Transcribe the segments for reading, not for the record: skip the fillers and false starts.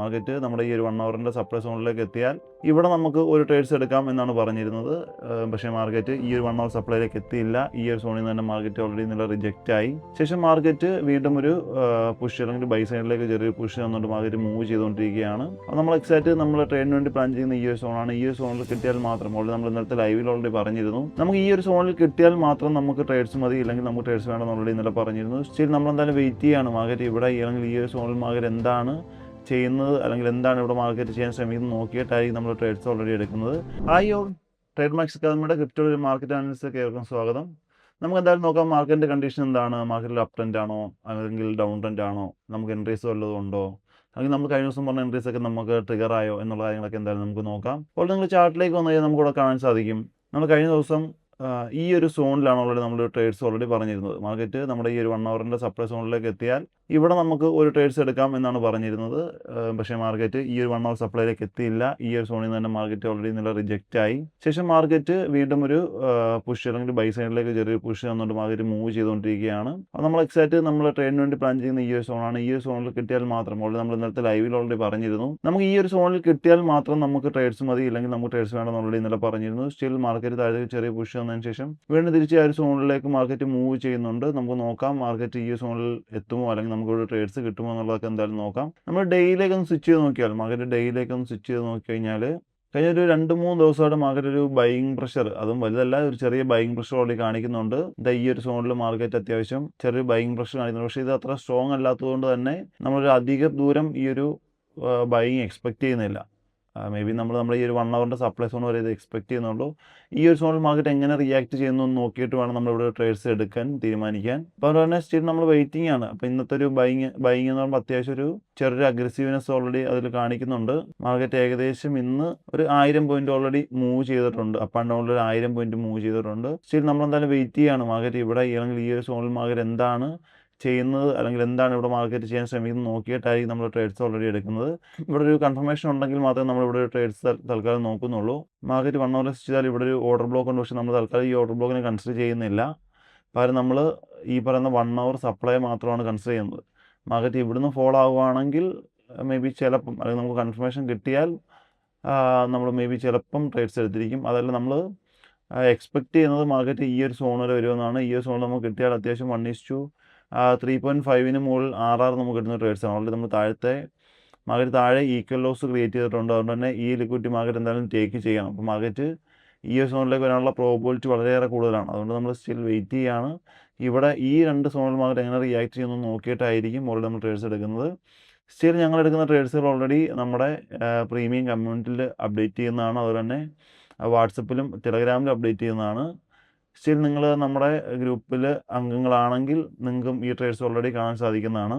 Market നമ്മുടെ ഈ ഒരു 1 അവറിൻ്റെ സപ്ലൈ സോണിലേക്ക് എത്തിയാൽ ഇവിടെ നമുക്ക് ഒരു ട്രേഡ്സ് എടുക്കാം എന്നാണ് പറഞ്ഞിരുന്നത്. പക്ഷേ മാർക്കറ്റ് ഈ ഒരു 1 അവർ സപ്ലൈയിലേക്ക് എത്തിയില്ല. ഈ ഒരു സോണിൽ നിന്ന് തന്നെ മാർക്കറ്റ് ഓൾറെഡി നല്ല റിജക്റ്റ് ആയി. ശേഷം മാർക്കറ്റ് വീണ്ടും ഒരു പുഷ് അല്ലെങ്കിൽ ബൈ സൈഡിലേക്ക് ചെറിയൊരു പുഷ് തന്നുകൊണ്ട് മാർക്കറ്റ് മൂവ് ചെയ്തുകൊണ്ടിരിക്കുകയാണ്. അപ്പോൾ നമ്മൾ എക്സാക്റ്റ് നമ്മൾ ട്രേഡിന് വേണ്ടി പ്ലാൻ ചെയ്യുന്ന ഈ ഒരു സോണാണ്. ഈ ഒരു സോണിൽ കിട്ടിയാൽ മാത്രം ഓൾറെഡി നമ്മൾ ഇന്നലത്തെ ലൈവിൽ ഓൾറെഡി പറഞ്ഞിരുന്നു, നമുക്ക് ഈ ഒരു സോണിൽ കിട്ടിയാൽ മാത്രം നമുക്ക് ട്രേഡ്സ് മതി, ഇല്ലെങ്കിൽ നമുക്ക് ട്രേഡ്സ് വേണമെന്ന് ഓൾറെഡി ഇന്നലെ പറഞ്ഞിരുന്നു. സ്റ്റിൽ നമ്മൾ എന്തായാലും വെയിറ്റ് ചെയ്യാണ് മാർക്കറ്റ് ഇവിടെ അല്ലെങ്കിൽ ഈ ഒരു സോണിൽ മാർക്കറ്റ് എന്താണ് ചെയ്യുന്നത് അല്ലെങ്കിൽ എന്താണ് ഇവിടെ മാർക്കറ്റ് ചെയ്യാൻ ശ്രമിക്കുന്നത് നോക്കിയിട്ടായിരിക്കും നമ്മൾ ട്രേഡ്സ് ഓൾറെഡി എടുക്കുന്നത്. ട്രേഡ് മാക്സ് അക്കാദമിയുടെ ക്രിപ്റ്റോ മാർക്കറ്റ് അനാലിസിസിലേക്ക് ഏവർക്കും സ്വാഗതം. നമുക്ക് എന്തായാലും നോക്കാം മാർക്കറ്റിൻ്റെ കണ്ടീഷൻ എന്താണ്, മാർക്കറ്റിൽ അപ് ട്രെൻഡ് ആണോ അല്ലെങ്കിൽ ഡൗൺ ട്രെൻഡ് ആണോ, നമുക്ക് എൻട്രീസ് വല്ലതും ഉണ്ടോ, അല്ലെങ്കിൽ നമ്മൾ കഴിഞ്ഞ ദിവസം പറഞ്ഞ എൻട്രീസ് ഒക്കെ നമുക്ക് ട്രിഗർ ആയോ എന്നുള്ള കാര്യങ്ങളൊക്കെ എന്തായാലും നമുക്ക് നോക്കാം. അപ്പോൾ നിങ്ങൾ ചാർട്ടിലേക്ക് വന്നു കഴിഞ്ഞാൽ നമുക്കിവിടെ കാണാൻ സാധിക്കും, നമ്മൾ കഴിഞ്ഞ ദിവസം ഈ ഒരു സോണിലാണ് ഓൾറെഡി നമ്മൾ ട്രേഡ്സ് ഓൾറെഡി പറഞ്ഞിരുന്നത്. മാർക്കറ്റ് നമ്മുടെ ഈ ഒരു 1 അവറിൻ്റെ സപ്ലൈ സോണിലേക്ക് എത്തിയാൽ ഇവിടെ നമുക്ക് ഒരു ട്രേഡ്സ് എടുക്കാം എന്നാണ് പറഞ്ഞിരുന്നത്. പക്ഷേ മാർക്കറ്റ് ഈ ഒരു 1 അവർ സപ്ലൈയിലേക്ക് എത്തിയില്ല. ഈ ഒരു സോണിൽ നിന്ന് തന്നെ മാർക്കറ്റ് ഓൾറെഡി നല്ല റിജക്റ്റ് ആയി. ശേഷം മാർക്കറ്റ് വീണ്ടും ഒരു പുഷ് അല്ലെങ്കിൽ ബൈ സൈഡിലേക്ക് ചെറിയൊരു പുഷ് തന്നുകൊണ്ട് മാർക്കറ്റ് മൂവ് ചെയ്തുകൊണ്ടിരിക്കുകയാണ്. അപ്പോൾ നമ്മൾ എക്സാക്റ്റ് നമ്മൾ ട്രേഡിന് വേണ്ടി പ്ലാൻ ചെയ്യുന്ന ഈ ഒരു സോണാണ്. ഈ ഒരു സോണിൽ കിട്ടിയാൽ മാത്രം ഓൾറെഡി നമ്മൾ ഇന്നലത്തെ ലൈവിൽ ഓൾറെഡി പറഞ്ഞിരുന്നു, നമുക്ക് ഈ ഒരു സോണിൽ കിട്ടിയാൽ മാത്രം നമുക്ക് ട്രേഡ്സ് മതി, ഇല്ലെങ്കിൽ നമുക്ക് ട്രേഡ്സ് വേണമെന്ന് ഓൾറെഡി ഇന്നലെ പറഞ്ഞിരുന്നു. സ്റ്റിൽ മാർക്കറ്റ് താഴെ ചെറിയ പുഷ് തന്നതിന് ശേഷം വീണ്ടും തിരിച്ച് ആ ഒരു സോണിലേക്ക് മാർക്കറ്റ് മൂവ് ചെയ്യുന്നുണ്ട്. നമുക്ക് നോക്കാം മാർക്കറ്റ് ഈ സോണിൽ എത്തുമോ അല്ലെങ്കിൽ നമുക്ക് ഒരു ട്രേഡ്സ് കിട്ടുമോ എന്നുള്ളതൊക്കെ എന്തായാലും നോക്കാം. നമ്മൾ ഡെയിലേക്ക് ഒന്ന് സ്വിച്ച് ചെയ്ത് നോക്കിയാൽ മാർക്കറ്റ് ഡെയിലേക്ക് ഒന്ന് സ്വിച്ച് ചെയ്ത് നോക്കിക്കഴിഞ്ഞാൽ കഴിഞ്ഞ ഒരു 2-3 ദിവസമായിട്ട് മാർക്കറ്റ് ഒരു ബൈയിങ് പ്രഷർ, അതും വലുതല്ല, ഒരു ചെറിയ ബൈയിങ് പ്രഷർ ഓൾറെഡി കാണിക്കുന്നുണ്ട്. ഈ ഒരു സോണിൽ മാർക്കറ്റ് അത്യാവശ്യം ചെറിയ ബൈയിങ് പ്രഷർ കാണിക്കുന്നുണ്ട്. പക്ഷേ ഇത് അത്ര സ്ട്രോങ് അല്ലാത്തതുകൊണ്ട് തന്നെ നമ്മളൊരു അധിക ദൂരം ഈ ഒരു ബൈയിങ് എക്സ്പെക്റ്റ് ചെയ്യുന്നില്ല. മേ ബി നമ്മുടെ ഈ ഒരു 1 അവറിൻ്റെ സപ്ലൈ സോൺ വരെ ഇത് എക്സ്പെക്റ്റ് ചെയ്യുന്നുള്ളൂ. ഈ ഒരു സോണിൽ മാർക്കറ്റ് എങ്ങനെ റിയാക്ട് ചെയ്യുന്നു എന്ന് നോക്കിയിട്ട് വേണം നമ്മളിവിടെ ട്രേഡ്സ് എടുക്കാൻ തീരുമാനിക്കാൻ. അപ്പോൾ അതുകൊണ്ട് തന്നെ സ്റ്റിൽ നമ്മൾ വെയിറ്റിംഗ് ആണ്. അപ്പോൾ ഇന്നത്തെ ഒരു ബൈയിങ് എന്ന് പറയുമ്പോൾ അത്യാവശ്യം ഒരു ചെറിയൊരു അഗ്രസീവ്നെസ് ഓൾറെഡി അതിൽ കാണിക്കുന്നുണ്ട്. മാർക്കറ്റ് ഏകദേശം ഇന്ന് ഒരു 1000 പോയിന്റ് ഓൾറെഡി മൂവ് ചെയ്തിട്ടുണ്ട്. അപ്പ് ആൻഡ് ഡൗണിൽ ഒരു 1000 പോയിന്റ് മൂവ് ചെയ്തിട്ടുണ്ട്. സ്റ്റിൽ നമ്മളെന്തായാലും വെയിറ്റ് ചെയ്യാണ് മാർക്കറ്റ് ഇവിടെ അല്ലെങ്കിൽ ഈ ഒരു സോണിൽ മാർക്കറ്റ് എന്താണ് ചെയ്യുന്നത് അല്ലെങ്കിൽ എന്താണ് ഇവിടെ മാർക്കറ്റ് ചെയ്യാൻ ശ്രമിക്കുന്നത് നോക്കിയിട്ടായിരിക്കും നമ്മൾ ട്രേഡ്സ് ഓൾറെഡി എടുക്കുന്നത്. ഇവിടെ ഒരു കൺഫർമേഷൻ ഉണ്ടെങ്കിൽ മാത്രമേ നമ്മളിവിടെ ട്രേഡ്സ് തൽക്കാലം നോക്കുന്നുള്ളൂ. മാർക്കറ്റ് 1 അവർ ചെയ്താൽ ഇവിടെ ഒരു ഓർഡർ ബ്ലോക്ക് ഉണ്ട്, പക്ഷേ നമ്മൾ തൽക്കാലം ഈ ഓർഡർ ബ്ലോക്കിനെ കൺസിഡർ ചെയ്യുന്നില്ല. പകരം നമ്മൾ ഈ പറയുന്ന 1 അവർ സപ്ലൈ മാത്രമാണ് കൺസിഡർ ചെയ്യുന്നത്. മാർക്കറ്റ് ഇവിടുന്ന് ഫോളോ ആവുകയാണെങ്കിൽ മേ ബി ചിലപ്പം അല്ലെങ്കിൽ നമുക്ക് കൺഫർമേഷൻ കിട്ടിയാൽ നമ്മൾ മേ ബി ചിലപ്പം ട്രേഡ്സ് എടുത്തിരിക്കും. അതല്ല നമ്മൾ എക്സ്പെക്റ്റ് ചെയ്യുന്നത് മാർക്കറ്റ് ഈ ഒരു സോൺ വരെ വരുമെന്നാണ്. ഈ ഒരു സോൺ നമുക്ക് കിട്ടിയാൽ അത്യാവശ്യം 1:3.5 മുകളിൽ RR നമുക്ക് കിട്ടുന്ന ട്രേഡ്സാണ്. ഓൾറെഡി നമ്മൾ മാർക്കറ്റ് താഴെ ഈക്വൽ ലോസ് ക്രിയേറ്റ് ചെയ്തിട്ടുണ്ട്. അതുകൊണ്ട് തന്നെ ഈ ലിക്വിഡിറ്റി മാർക്കറ്റ് എന്തായാലും ടേക്ക് ചെയ്യണം. അപ്പോൾ മാർക്കറ്റ് ഈ ഒരു സോണിലേക്ക് വരാനുള്ള പ്രോബിലിറ്റി വളരെയേറെ കൂടുതലാണ്. അതുകൊണ്ട് നമ്മൾ സ്റ്റിൽ വെയിറ്റ് ചെയ്യുകയാണ്. ഇവിടെ ഈ 2 സോണിൽ മാർക്കറ്റ് എങ്ങനെ റിയാക്ട് ചെയ്യുന്നു നോക്കിയിട്ടായിരിക്കും ഓൾറെഡി നമ്മൾ ട്രേഡ്സ് എടുക്കുന്നത്. സ്റ്റിൽ ഞങ്ങൾ എടുക്കുന്ന ട്രേഡ്സുകൾ ഓൾറെഡി നമ്മുടെ പ്രീമിയം കമ്മ്യൂണിറ്റിയിൽ അപ്ഡേറ്റ് ചെയ്യുന്നതാണ്. അതുപോലെ തന്നെ വാട്സപ്പിലും ടെലഗ്രാമിലും അപ്ഡേറ്റ് ചെയ്യുന്നതാണ്. സ്റ്റിൽ നിങ്ങൾ നമ്മുടെ ഗ്രൂപ്പിൽ അംഗങ്ങളാണെങ്കിൽ നിങ്ങൾക്കും ഈ ട്രേഡ്സ് ഓൾറെഡി കാണാൻ സാധിക്കുന്നതാണ്.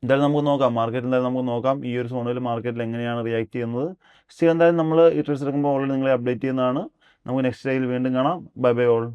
എന്തായാലും നമുക്ക് നോക്കാം മാർക്കറ്റ്, എന്തായാലും നമുക്ക് നോക്കാം ഈ ഒരു സോണിൽ മാർക്കറ്റിൽ എങ്ങനെയാണ് റിയാക്ട് ചെയ്യുന്നത്. സ്റ്റിൽ എന്തായാലും നമ്മൾ ഈ ട്രേഡ്സ് എടുക്കുമ്പോൾ ഓൾറെഡി നിങ്ങളെ അപ്ഡേറ്റ് ചെയ്യുന്നതാണ്. നമുക്ക് നെക്സ്റ്റ് ഡേയിൽ വീണ്ടും കാണാം. Bye bye all.